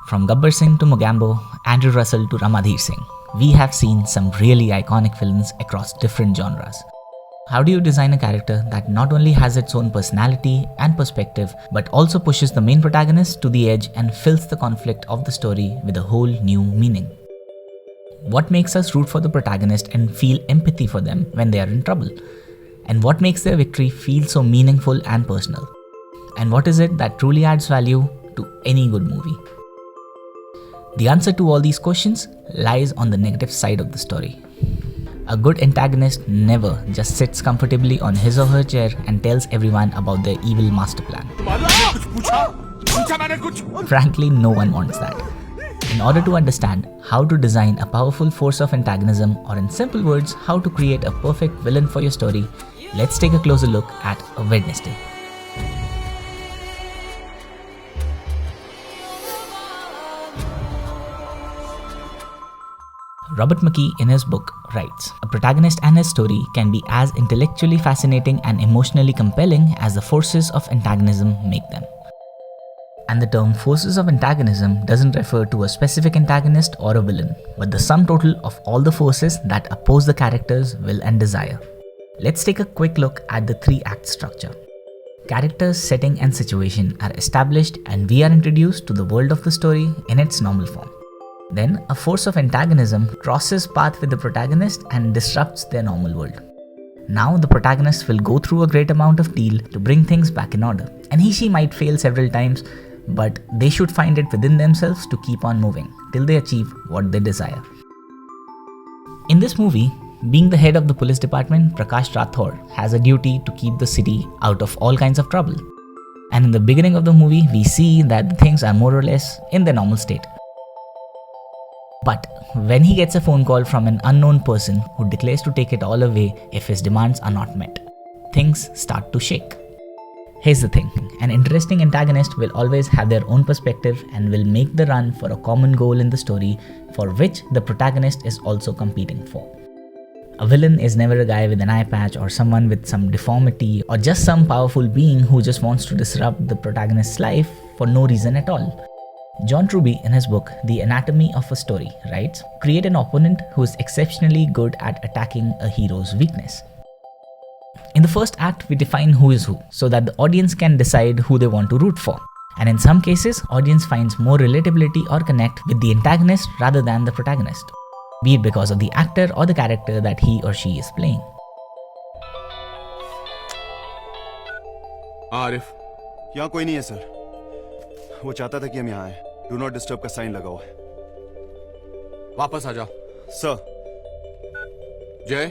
From Gabbar Singh to Mogambo, Andrew Russell to Ramadhir Singh, we have seen some really iconic villains across different genres. How do you design a character that not only has its own personality and perspective, but also pushes the main protagonist to the edge and fills the conflict of the story with a whole new meaning? What makes us root for the protagonist and feel empathy for them when they are in trouble? And what makes their victory feel so meaningful and personal? And what is it that truly adds value to any good movie? The answer to all these questions lies on the negative side of the story. A good antagonist never just sits comfortably on his or her chair and tells everyone about their evil master plan. Frankly, no one wants that. In order to understand how to design a powerful force of antagonism, or in simple words, how to create a perfect villain for your story, let's take a closer look at A Wednesday. Robert McKee in his book writes, "A protagonist and his story can be as intellectually fascinating and emotionally compelling as the forces of antagonism make them." And the term forces of antagonism doesn't refer to a specific antagonist or a villain, but the sum total of all the forces that oppose the character's will and desire. Let's take a quick look at the 3-act structure. Characters, setting and situation are established and we are introduced to the world of the story in its normal form. Then, a force of antagonism crosses path with the protagonist and disrupts their normal world. Now, the protagonist will go through a great amount of deal to bring things back in order, and he/she might fail several times, but they should find it within themselves to keep on moving till they achieve what they desire. In this movie, being the head of the police department, Prakash Rathod has a duty to keep the city out of all kinds of trouble. And in the beginning of the movie, we see that things are more or less in their normal state. But when he gets a phone call from an unknown person who declares to take it all away if his demands are not met, things start to shake. Here's the thing, an interesting antagonist will always have their own perspective and will make the run for a common goal in the story for which the protagonist is also competing for. A villain is never a guy with an eye patch or someone with some deformity or just some powerful being who just wants to disrupt the protagonist's life for no reason at all. John Truby, in his book The Anatomy of a Story, writes, "Create an opponent who is exceptionally good at attacking a hero's weakness." In the first act, we define who is who, so that the audience can decide who they want to root for. And in some cases, audience finds more relatability or connect with the antagonist rather than the protagonist, be it because of the actor or the character that he or she is playing. Arif, यहाँ कोई नहीं है sir. वो चाहता था कि हम यहाँ आए। डू नॉट डिस्टर्ब का साइन लगा हुआ है। वापस आ जाओ। सर। जय,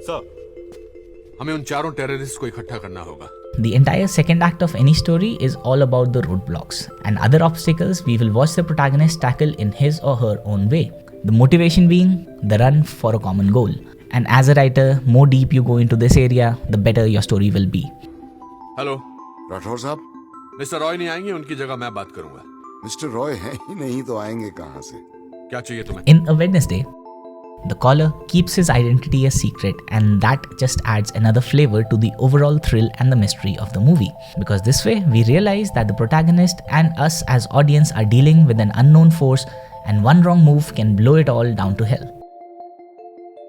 सर। हमें उन चारों टेररिस्ट को इकट्ठा करना होगा। The entire second act of any story is all about the roadblocks and other obstacles we will watch the protagonist tackle in his or her own way. The motivation being the run for a common goal. And as a writer, more deep you go into this area, the better your story will be. Hello, Rathore साहब, mister Roy नहीं आएंगे, उनकी जगह मैं बात करूंगा। Mister Roy है ही नहीं तो आएंगे कहाँ से? क्या चाहिए तुम्हें? In A Wednesday, the caller keeps his identity a secret, and that just adds another flavor to the overall thrill and the mystery of the movie. Because this way, we realize that the protagonist and us as audience are dealing with an unknown force, and one wrong move can blow it all down to hell.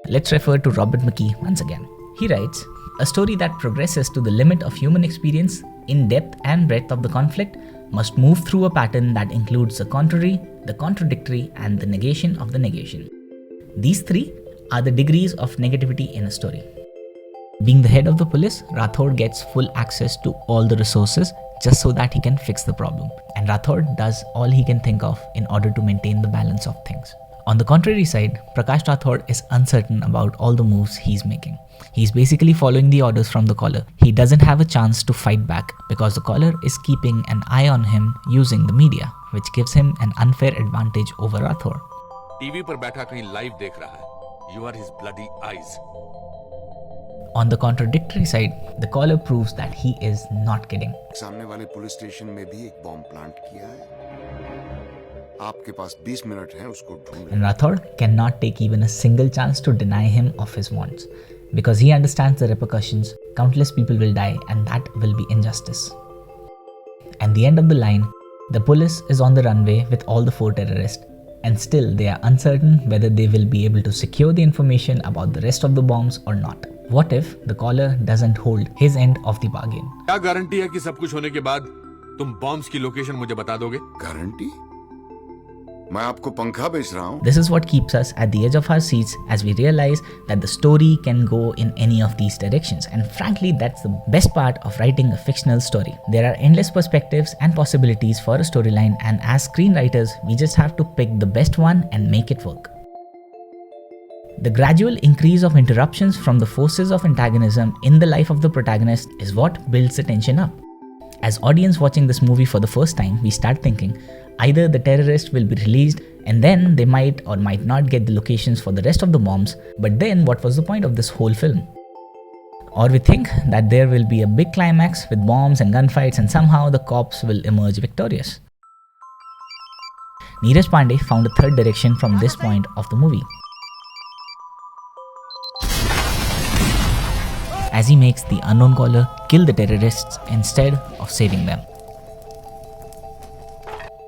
Let's refer to Robert McKee once again. He writes, "A story that progresses to the limit of human experience in depth and breadth of the conflict must move through a pattern that includes the contrary, the contradictory, and the negation of the negation." These three are the degrees of negativity in a story. Being the head of the police, Rathod gets full access to all the resources just so that he can fix the problem. And Rathod does all he can think of in order to maintain the balance of things. On the contrary side, Prakash Rathod is uncertain about all the moves he's making. He's basically following the orders from the caller. He doesn't have a chance to fight back because the caller is keeping an eye on him using the media, which gives him an unfair advantage over Rathod. TV पर बैठा कहीं live देख रहा है। You are his bloody eyes. On the contradictory side, the caller proves that he is not kidding. सामने वाले police station में भी एक बॉम्ब प्लांट किया है। आपके पास 20 मिनट हैं उसको ढूंढने। And Rathod cannot take even a single chance to deny him of his wants. Because he understands the repercussions, countless people will die and that will be injustice. And the end of the line, The police is on the runway with all the 4 terrorists, and still they are uncertain whether they will be able to secure the information about the rest of the bombs or not. What if the caller doesn't hold his end of the bargain? क्या guarantee है कि सब कुछ होने के बाद तुम bombs की लोकेशन मुझे बता दोगे? गारंटी? मैं आपको पंखा बेच रहा हूँ। This is what keeps us at the edge of our seats as we realize that the story can go in any of these directions, and frankly that's the best part of writing a fictional story. There are endless perspectives and possibilities for a storyline, and as screenwriters we just have to pick the best one and make it work. The gradual increase of interruptions from the forces of antagonism in the life of the protagonist is what builds the tension up. As audience watching this movie for the first time, we start thinking either the terrorist will be released and then they might or might not get the locations for the rest of the bombs, but then what was the point of this whole film? Or we think that there will be a big climax with bombs and gunfights and somehow the cops will emerge victorious. Neeraj Pandey found a third direction from this point of the movie, as he makes the unknown caller kill the terrorists instead of saving them.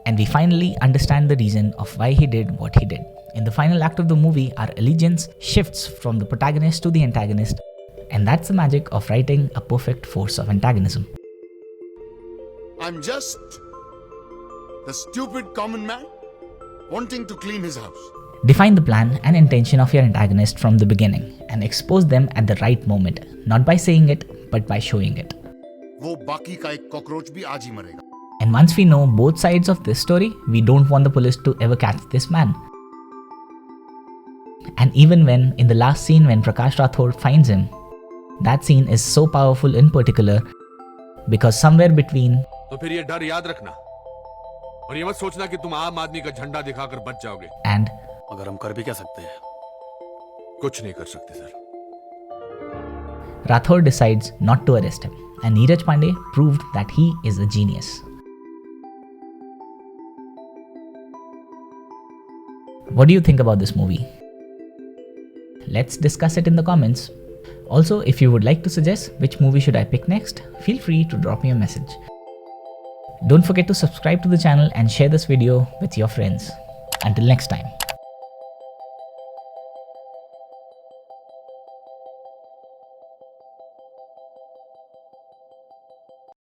And we finally understand the reason of why he did what he did. In the final act of the movie, our allegiance shifts from the protagonist to the antagonist, and that's the magic of writing a perfect force of antagonism. I'm just the stupid common man wanting to clean his house. Define the plan and intention of your antagonist from the beginning and expose them at the right moment, not by saying it, but by showing it. वो बाकी का एक cockroach भी आज ही मरेगा। And once we know both sides of this story, we don't want the police to ever catch this man. And even when, in the last scene when Prakash Rathod finds him, that scene is so powerful in particular because somewhere between तो फिर ये डर याद रखना और ये मत सोचना कि तुम आम आदमी का झंडा दिखाकर बच जाओगे। and अगर हम कर भी क्या सकते हैं? कुछ नहीं कर सकते sir. Rathod decides not to arrest him, and Neeraj Pandey proved that he is a genius. What do you think about this movie? Let's discuss it in the comments. Also, if you would like to suggest which movie should I pick next, feel free to drop me a message. Don't forget to subscribe to the channel and share this video with your friends. Until next time.